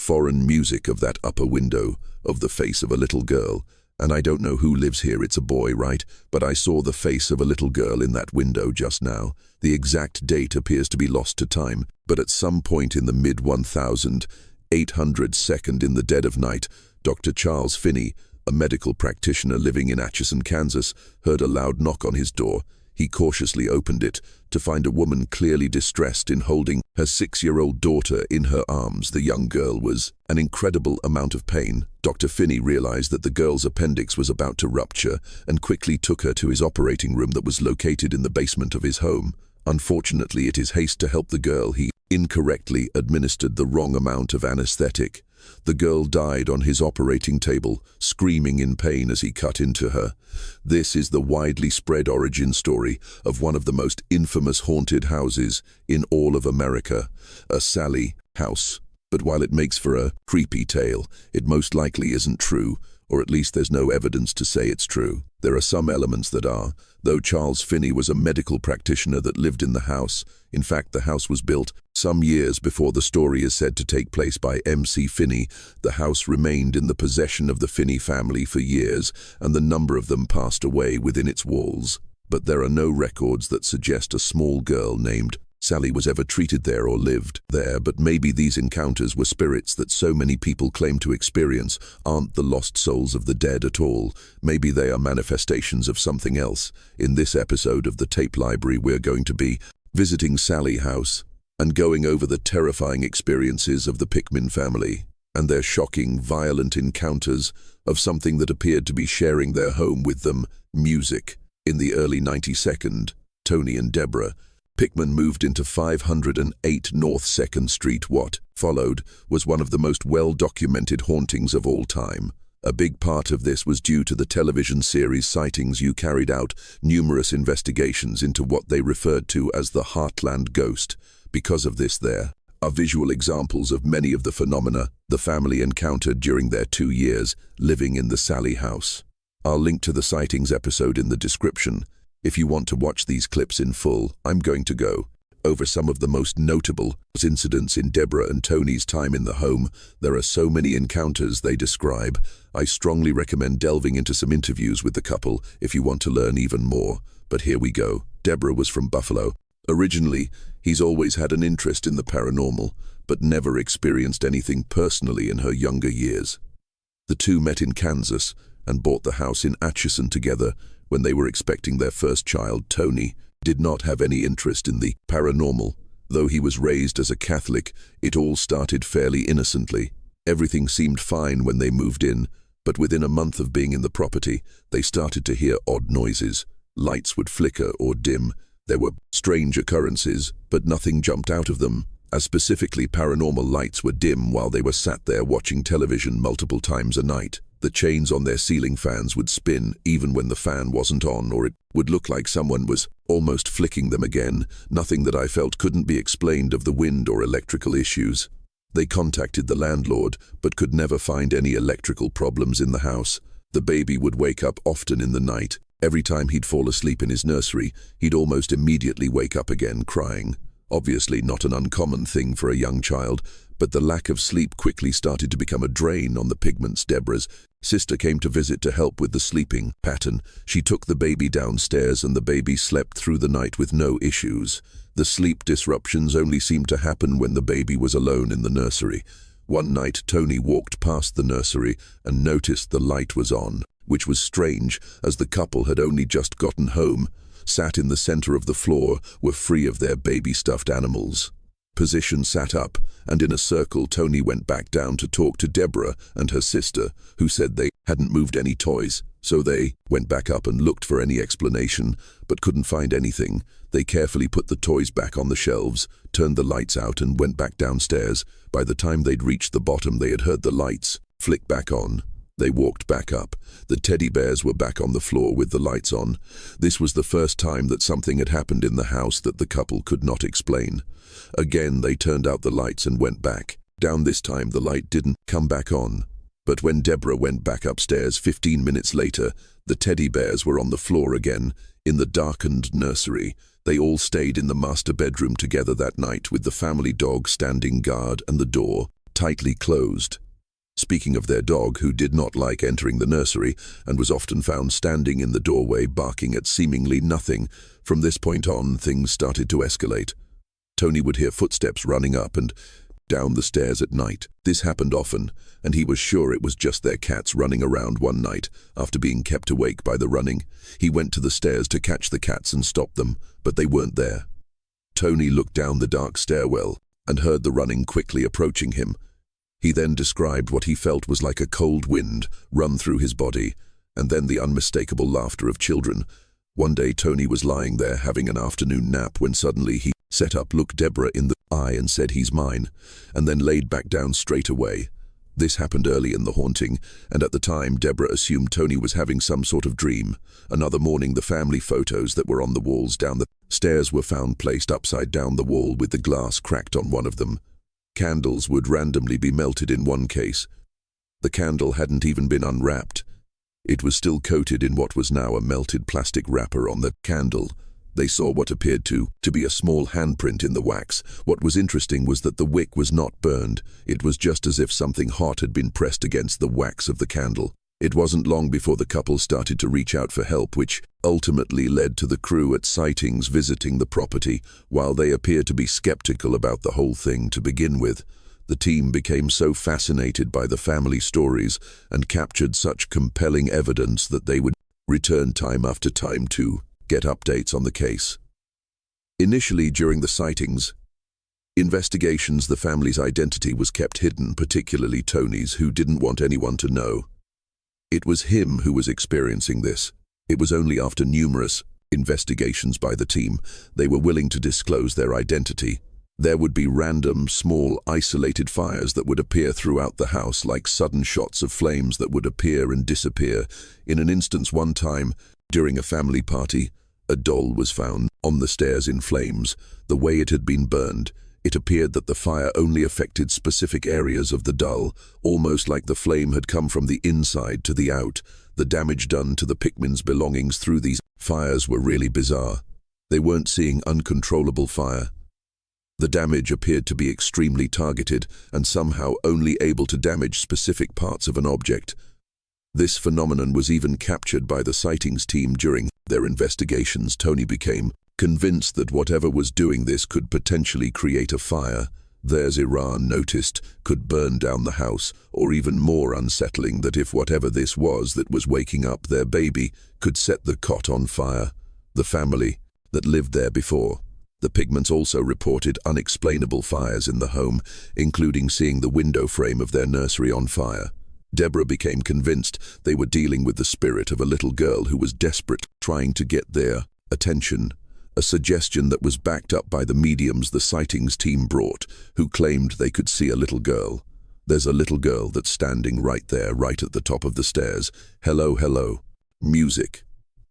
foreign music of that upper window, of the face of a little girl. And I don't know who lives here, it's a boy, right? But I saw the face of a little girl in that window just now. The exact date appears to be lost to time, but at some point in the mid-1800s, in the dead of night, Dr. Charles Finney, a medical practitioner living in Atchison, Kansas, heard a loud knock on his door. He cautiously opened it to find a woman clearly distressed in holding her 6-year-old daughter in her arms. The young girl was in an incredible amount of pain. Dr. Finney realized that the girl's appendix was about to rupture and quickly took her to his operating room that was located in the basement of his home. Unfortunately, in his haste to help the girl, he incorrectly administered the wrong amount of anesthetic. The girl died on his operating table, screaming in pain as he cut into her. This is the widely spread origin story of one of the most infamous haunted houses in all of America, a Sallie house. But while it makes for a creepy tale, it most likely isn't true, or at least there's no evidence to say it's true. There are some elements that are, though Charles Finney was a medical practitioner that lived in the house. In fact, the house was built some years before the story is said to take place by M.C. Finney. The house remained in the possession of the Finney family for years, and the number of them passed away within its walls. But there are no records that suggest a small girl named Sallie was ever treated there or lived there, but maybe these encounters were spirits that so many people claim to experience aren't the lost souls of the dead at all. Maybe they are manifestations of something else. In this episode of the Tape Library, we're going to be visiting Sallie House and going over the terrifying experiences of the Pickman family and their shocking, violent encounters of something that appeared to be sharing their home with them, music. In the early 92nd, Tony and Deborah Pickman moved into 508 North 2nd Street. What followed was one of the most well-documented hauntings of all time. A big part of this was due to the television series Sightings. You carried out numerous investigations into what they referred to as the Heartland Ghost. Because of this, there are visual examples of many of the phenomena the family encountered during their 2 years living in the Sallie house. I'll link to the Sightings episode in the description. If you want to watch these clips in full, I'm going to go over some of the most notable incidents in Deborah and Tony's time in the home. There are so many encounters they describe. I strongly recommend delving into some interviews with the couple if you want to learn even more. But here we go. Deborah was from Buffalo. Originally, he's always had an interest in the paranormal, but never experienced anything personally in her younger years. The two met in Kansas and bought the house in Atchison together when they were expecting their first child. Tony did not have any interest in the paranormal. Though he was raised as a Catholic, it all started fairly innocently. Everything seemed fine when they moved in, but within a month of being in the property, they started to hear odd noises. Lights would flicker or dim. There were strange occurrences, but nothing jumped out of them, as specifically paranormal lights were dim while they were sat there watching television multiple times a night. The chains on their ceiling fans would spin even when the fan wasn't on, or it would look like someone was almost flicking them again. Nothing that I felt couldn't be explained of the wind or electrical issues. They contacted the landlord, but could never find any electrical problems in the house. The baby would wake up often in the night. Every time he'd fall asleep in his nursery, he'd almost immediately wake up again crying. Obviously not an uncommon thing for a young child, but the lack of sleep quickly started to become a drain on the Pigments. Deborah's sister came to visit to help with the sleeping pattern. She took the baby downstairs and the baby slept through the night with no issues. The sleep disruptions only seemed to happen when the baby was alone in the nursery. One night, Tony walked past the nursery and noticed the light was on, which was strange as the couple had only just gotten home. Sat in the center of the floor were free of their baby stuffed animals. Position sat up, and in a circle Tony went back down to talk to Deborah and her sister, who said they hadn't moved any toys, so they went back up and looked for any explanation, but couldn't find anything. They carefully put the toys back on the shelves, turned the lights out and went back downstairs. By the time they'd reached the bottom, they had heard the lights flick back on. They walked back up. The teddy bears were back on the floor with the lights on. This was the first time that something had happened in the house that the couple could not explain. Again, they turned out the lights and went back down. This time, the light didn't come back on. But when Deborah went back upstairs 15 minutes later, the teddy bears were on the floor again, in the darkened nursery. They all stayed in the master bedroom together that night with the family dog standing guard and the door tightly closed. Speaking of their dog, who did not like entering the nursery and was often found standing in the doorway barking at seemingly nothing, from this point on things started to escalate. Tony would hear footsteps running up and down the stairs at night. This happened often, and he was sure it was just their cats running around. One night, after being kept awake by the running, he went to the stairs to catch the cats and stop them, but they weren't there. Tony looked down the dark stairwell and heard the running quickly approaching him. He then described what he felt was like a cold wind run through his body, and then the unmistakable laughter of children. One day Tony was lying there having an afternoon nap when suddenly he sat up, looked Deborah in the eye and said, "He's mine," and then laid back down straight away. This happened early in the haunting, and at the time Deborah assumed Tony was having some sort of dream. Another morning, the family photos that were on the walls down the stairs were found placed upside down the wall with the glass cracked on one of them. Candles would randomly be melted in one case. The candle hadn't even been unwrapped. It was still coated in what was now a melted plastic wrapper on the candle. They saw what appeared to be a small handprint in the wax. What was interesting was that the wick was not burned. It was just as if something hot had been pressed against the wax of the candle. It wasn't long before the couple started to reach out for help, which ultimately led to the crew at Sightings visiting the property. While they appeared to be skeptical about the whole thing to begin with, the team became so fascinated by the family stories and captured such compelling evidence that they would return time after time to get updates on the case. Initially, during the sightings investigations, the family's identity was kept hidden, particularly Tony's, who didn't want anyone to know. It was him who was experiencing this. It was only after numerous investigations by the team they were willing to disclose their identity. There would be random, small, isolated fires that would appear throughout the house, like sudden shots of flames that would appear and disappear. In an instance one time, during a family party, a doll was found on the stairs in flames. The way it had been burned, it appeared that the fire only affected specific areas of the doll, almost like the flame had come from the inside to the out. The damage done to the Pickman's belongings through these fires were really bizarre. They weren't seeing uncontrollable fire. The damage appeared to be extremely targeted and somehow only able to damage specific parts of an object. This phenomenon was even captured by the sightings team during their investigations. Tony became convinced that whatever was doing this could potentially create a fire. Theirs, Iran noticed, could burn down the house, or even more unsettling, that if whatever this was that was waking up their baby could set the cot on fire. The family that lived there before the Pigments also reported unexplainable fires in the home, including seeing the window frame of their nursery on fire. Deborah became convinced they were dealing with the spirit of a little girl who was desperate, trying to get their attention. A suggestion that was backed up by the mediums the sightings team brought, who claimed they could see a little girl. "There's a little girl that's standing right there, right at the top of the stairs. Hello, hello." Music.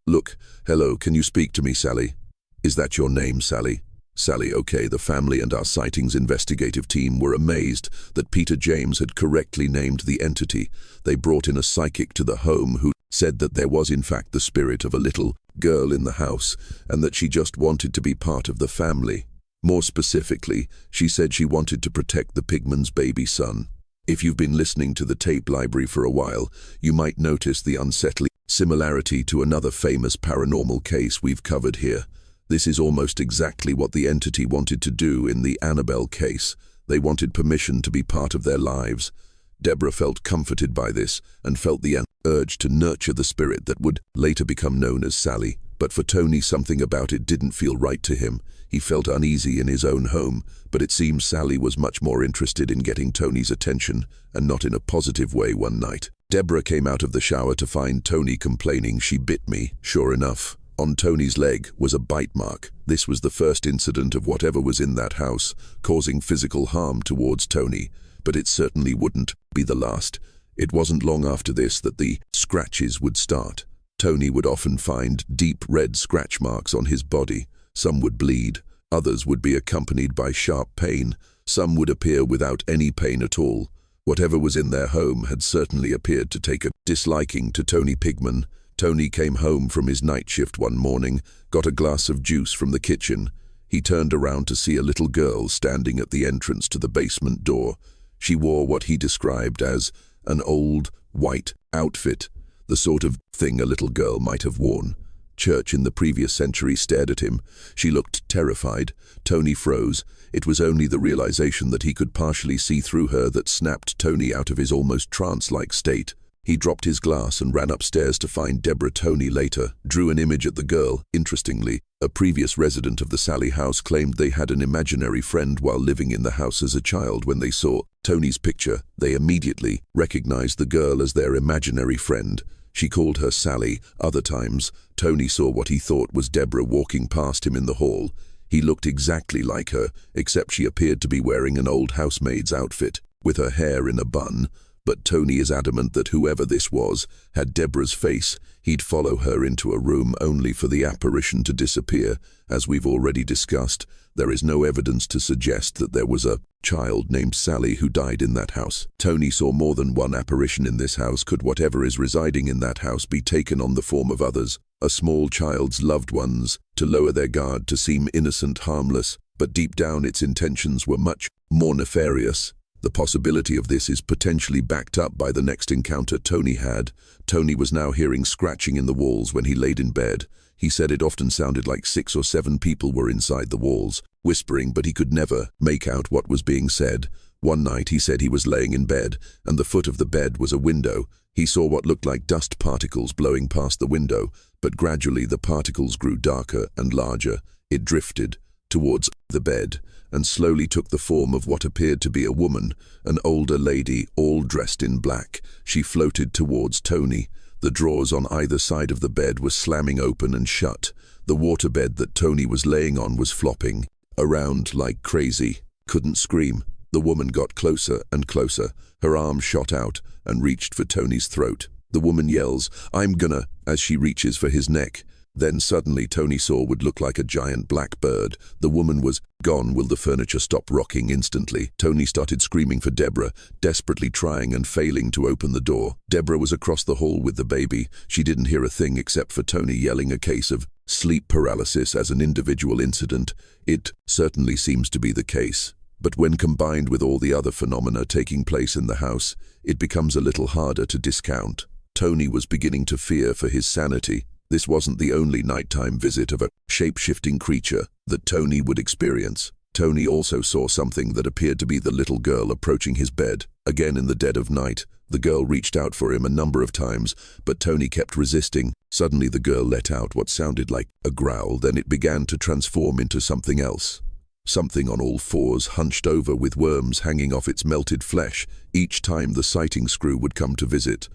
"Look, hello, can you speak to me, Sallie? Is that your name, Sallie?" Sallie, okay. The family and our sightings investigative team were amazed that Peter James had correctly named the entity. They brought in a psychic to the home who said that there was in fact the spirit of a little girl in the house and that she just wanted to be part of the family. More specifically, she said she wanted to protect the Pigman's baby son. If you've been listening to the tape library for a while, you might notice the unsettling similarity to another famous paranormal case we've covered here. This is almost exactly what the entity wanted to do in the Annabelle case. They wanted permission to be part of their lives. Deborah felt comforted by this and felt the urge to nurture the spirit that would later become known as Sallie. But for Tony, something about it didn't feel right to him. He felt uneasy in his own home, but it seems Sallie was much more interested in getting Tony's attention, and not in a positive way. One night, Deborah came out of the shower to find Tony complaining, "She bit me." Sure enough, on Tony's leg was a bite mark. This was the first incident of whatever was in that house causing physical harm towards Tony, but it certainly wouldn't be the last. It wasn't long after this that the scratches would start. Tony would often find deep red scratch marks on his body. Some would bleed, others would be accompanied by sharp pain, some would appear without any pain at all. Whatever was in their home had certainly appeared to take a disliking to Tony Pigman. Tony came home from his night shift one morning, got a glass of juice from the kitchen. He turned around to see a little girl standing at the entrance to the basement door. She wore what he described as an old, white outfit, the sort of thing a little girl might have worn. Church in the previous century stared at him. She looked terrified. Tony froze. It was only the realization that he could partially see through her that snapped Tony out of his almost trance-like state. He dropped his glass and ran upstairs to find Deborah. Tony later drew an image at the girl. Interestingly, a previous resident of the Sallie house claimed they had an imaginary friend while living in the house as a child. When they saw Tony's picture, they immediately recognized the girl as their imaginary friend. She called her Sallie. Other times, Tony saw what he thought was Deborah walking past him in the hall. He looked exactly like her, except she appeared to be wearing an old housemaid's outfit, with her hair in a bun. But Tony is adamant that whoever this was had Deborah's face. He'd follow her into a room only for the apparition to disappear. As we've already discussed, there is no evidence to suggest that there was a child named Sallie who died in that house. Tony saw more than one apparition in this house. Could whatever is residing in that house be taken on the form of others? A small child's loved ones, to lower their guard, to seem innocent, harmless, but deep down its intentions were much more nefarious. The possibility of this is potentially backed up by the next encounter Tony had. Tony was now hearing scratching in the walls when he laid in bed. He said it often sounded like 6 or 7 people were inside the walls, whispering, but he could never make out what was being said. One night he said he was laying in bed, and the foot of the bed was a window. He saw what looked like dust particles blowing past the window, but gradually the particles grew darker and larger. It drifted towards the bed, and slowly took the form of what appeared to be a woman, an older lady, all dressed in black. She floated towards Tony. The drawers on either side of the bed were slamming open and shut. The waterbed that Tony was laying on was flopping around like crazy. Couldn't scream. The woman got closer and closer. Her arm shot out and reached for Tony's throat. The woman yells, "I'm gonna," as she reaches for his neck. Then suddenly Tony saw what looked like a giant black bird. The woman was gone. Will the furniture stop rocking instantly? Tony started screaming for Deborah, desperately trying and failing to open the door. Deborah was across the hall with the baby. She didn't hear a thing except for Tony yelling a case of sleep paralysis as an individual incident. It certainly seems to be the case. But when combined with all the other phenomena taking place in the house, it becomes a little harder to discount. Tony was beginning to fear for his sanity. This wasn't the only nighttime visit of a shape-shifting creature that Tony would experience. Tony also saw something that appeared to be the little girl approaching his bed. Again in the dead of night, the girl reached out for him a number of times, but Tony kept resisting. Suddenly the girl let out what sounded like a growl, then it began to transform into something else. Something on all fours, hunched over with worms hanging off its melted flesh, each time the sighting crew would come to visit.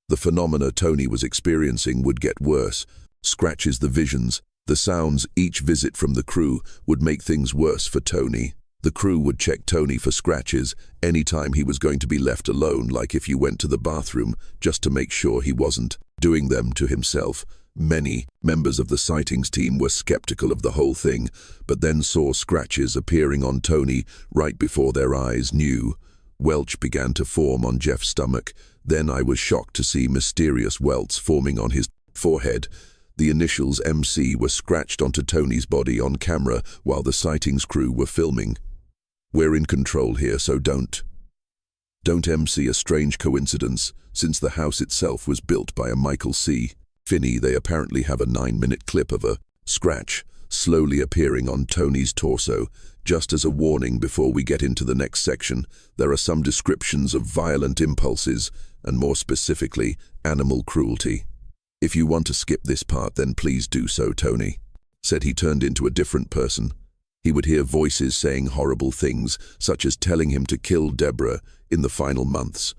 The phenomena Tony was experiencing would get worse. Scratches, the visions, the sounds, each visit from the crew would make things worse for Tony. The crew would check Tony for scratches anytime he was going to be left alone, like if you went to the bathroom, just to make sure he wasn't doing them to himself. Many members of the sightings team were skeptical of the whole thing, but then saw scratches appearing on Tony right before their eyes. New welch began to form on Jeff's stomach. Then I was shocked to see mysterious welts forming on his forehead. The initials MC were scratched onto Tony's body on camera while the sightings crew were filming. We're in control here, so don't MC a strange coincidence, since the house itself was built by a Michael C. Finney. They apparently have a 9-minute clip of a scratch slowly appearing on Tony's torso. Just as a warning before we get into the next section, there are some descriptions of violent impulses, and more specifically, animal cruelty. If you want to skip this part, then please do so, Tony said. He turned into a different person. He would hear voices saying horrible things, such as telling him to kill Deborah in the final months.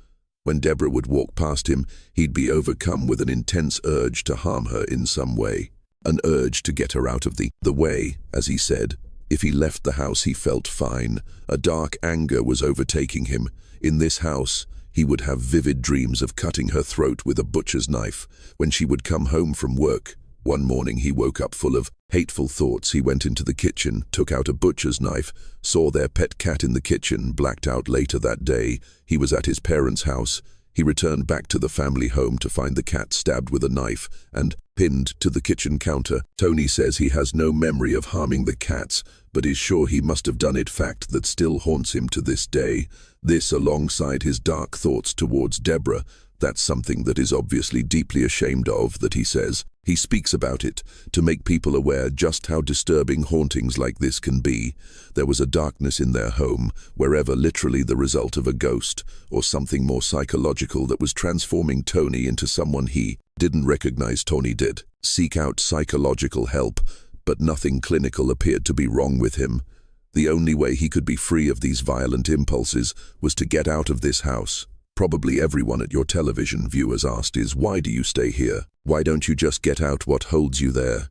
When Deborah would walk past him, he'd be overcome with an intense urge to harm her in some way. An urge to get her out of the way, as he said. If he left the house, he felt fine. A dark anger was overtaking him. In this house, he would have vivid dreams of cutting her throat with a butcher's knife. When she would come home from work, one morning he woke up full of hateful thoughts. He went into the kitchen, took out a butcher's knife, saw their pet cat in the kitchen, blacked out later that day. He was at his parents' house. He returned back to the family home to find the cat stabbed with a knife and pinned to the kitchen counter. Tony says he has no memory of harming the cats, but is sure he must have done it, fact that still haunts him to this day. This, alongside his dark thoughts towards Deborah, that's something that is obviously deeply ashamed of, that he says. He speaks about it to make people aware just how disturbing hauntings like this can be. There was a darkness in their home, wherever literally the result of a ghost or something more psychological that was transforming Tony into someone he didn't recognize. Tony did seek out psychological help, but nothing clinical appeared to be wrong with him. The only way he could be free of these violent impulses was to get out of this house. Probably everyone at your television viewers asked is, why do you stay here? Why don't you just get out? What holds you there?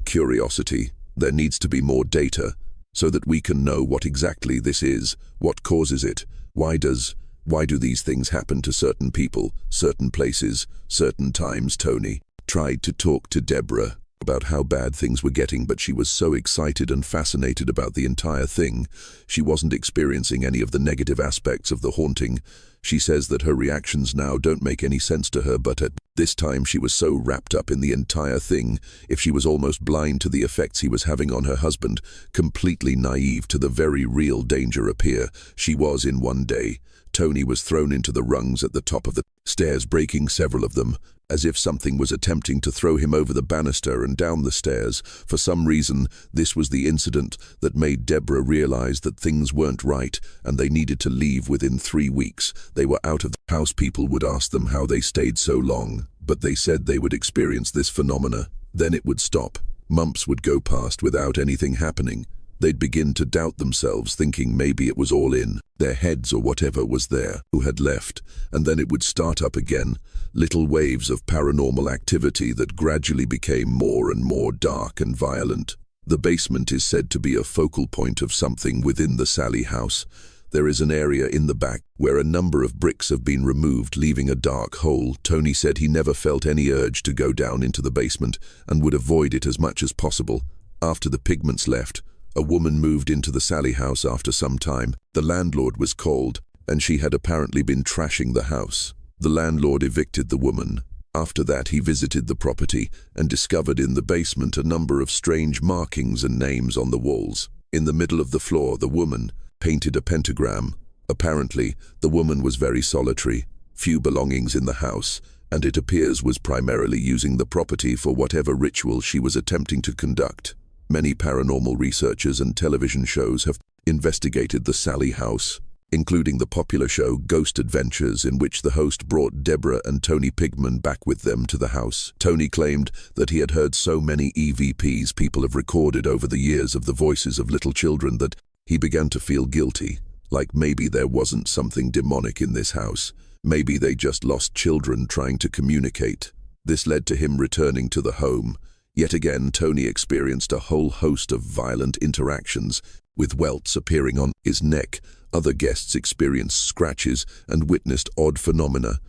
Curiosity. There needs to be more data so that we can know what exactly this is, what causes it, why do these things happen to certain people, certain places, certain times. Tony tried to talk to Deborah about how bad things were getting, but she was so excited and fascinated about the entire thing. She wasn't experiencing any of the negative aspects of the haunting. She says that her reactions now don't make any sense to her, but at this time she was so wrapped up in the entire thing, if she was almost blind to the effects he was having on her husband, completely naive to the very real danger appear she was in. One day, Tony was thrown into the rungs at the top of the stairs, breaking several of them, as if something was attempting to throw him over the banister and down the stairs. For some reason, this was the incident that made Deborah realize that things weren't right and they needed to leave within 3 weeks. They were out of the house. People would ask them how they stayed so long, but they said they would experience this phenomena. Then it would stop. Months would go past without anything happening. They'd begin to doubt themselves, thinking maybe it was all in their heads or whatever was there who had left, and then it would start up again. Little waves of paranormal activity that gradually became more and more dark and violent. The basement is said to be a focal point of something within the Sallie house. There is an area in the back where a number of bricks have been removed, leaving a dark hole. Tony said he never felt any urge to go down into the basement and would avoid it as much as possible. After the pigments left, a woman moved into the Sallie house after some time. The landlord was called, and she had apparently been trashing the house. The landlord evicted the woman. After that, he visited the property and discovered in the basement a number of strange markings and names on the walls. In the middle of the floor, the woman painted a pentagram. Apparently, the woman was very solitary, few belongings in the house, and it appears was primarily using the property for whatever ritual she was attempting to conduct. Many paranormal researchers and television shows have investigated the Sallie house, including the popular show Ghost Adventures, in which the host brought Deborah and Tony Pigman back with them to the house. Tony claimed that he had heard so many EVPs people have recorded over the years of the voices of little children that he began to feel guilty, like maybe there wasn't something demonic in this house. Maybe they just lost children trying to communicate. This led to him returning to the home. Yet again, Tony experienced a whole host of violent interactions, with welts appearing on his neck. Other guests experienced scratches and witnessed odd phenomena.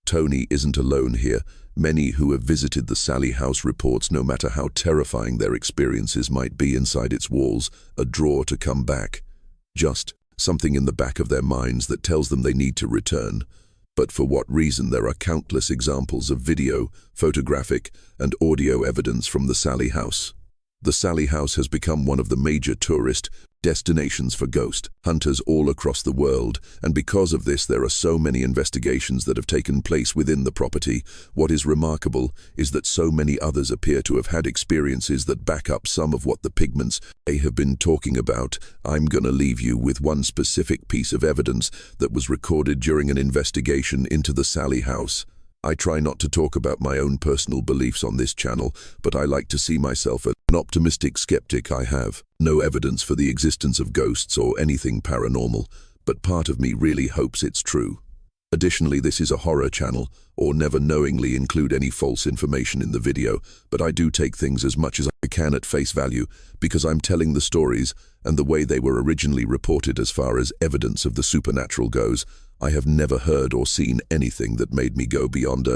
Tony isn't alone here. Many who have visited the Sallie house reports, no matter how terrifying their experiences might be inside its walls, a draw to come back. Just something in the back of their minds that tells them they need to return. But for what reason? There are countless examples of video, photographic, and audio evidence from the Sallie house. The Sallie house has become one of the major tourist destinations for ghost hunters all across the world, and because of this there are so many investigations that have taken place within the property. What is remarkable is that so many others appear to have had experiences that back up some of what the pigments they have been talking about. I'm gonna leave you with one specific piece of evidence that was recorded during an investigation into the Sallie house. I try not to talk about my own personal beliefs on this channel, but I like to see myself as an optimistic skeptic. I have no evidence for the existence of ghosts or anything paranormal, but part of me really hopes it's true. Additionally, this is a horror channel, or never knowingly include any false information in the video, but I do take things as much as I can at face value, because I'm telling the stories and the way they were originally reported. As far as evidence of the supernatural goes, I have never heard or seen anything that made me go beyond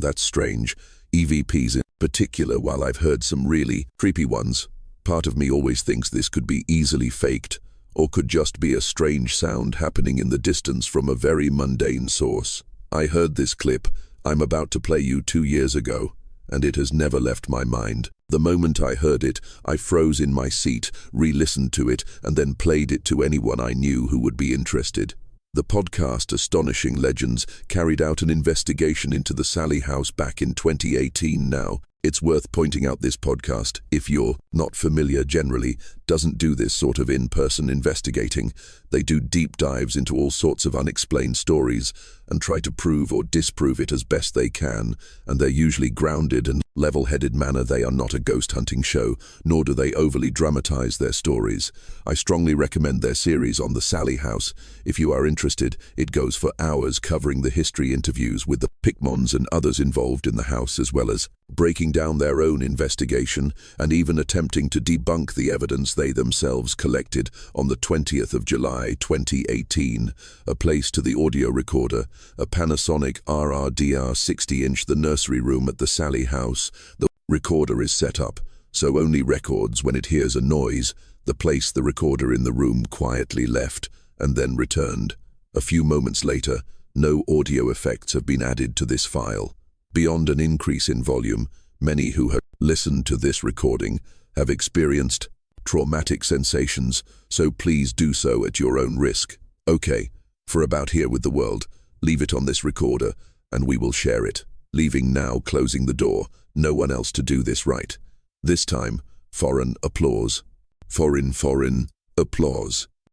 that's strange. EVPs in particular, while I've heard some really creepy ones, part of me always thinks this could be easily faked or could just be a strange sound happening in the distance from a very mundane source. I heard this clip I'm about to play you 2 years ago, and it has never left my mind. The moment I heard it, I froze in my seat, re-listened to it, and then played it to anyone I knew who would be interested. The podcast Astonishing Legends carried out an investigation into the Sallie house back in 2018 now. It's worth pointing out this podcast, if you're not familiar generally, doesn't do this sort of in-person investigating. They do deep dives into all sorts of unexplained stories and try to prove or disprove it as best they can, and they're usually grounded and level-headed manner. They are not a ghost hunting show, nor do they overly dramatize their stories. I strongly recommend their series on the Sallie house. If you are interested, it goes for hours covering the history, interviews with the Pickmons and others involved in the house, as well as breaking down their own investigation and even attempting to debunk the evidence they themselves collected on the 20th of July 2018. A place to the audio recorder, a Panasonic RRDR 60-inch, the nursery room at the Sallie house. The recorder is set up, so only records when it hears a noise. The place the recorder in the room quietly left and then returned. A few moments later, no audio effects have been added to this file. Beyond an increase in volume, many who have listened to this recording have experienced traumatic sensations, so please do so at your own risk. Okay, for about here with the world, leave it on this recorder and we will share it. Leaving now, closing the door. No one else to do this right. This time, foreign applause. Foreign applause.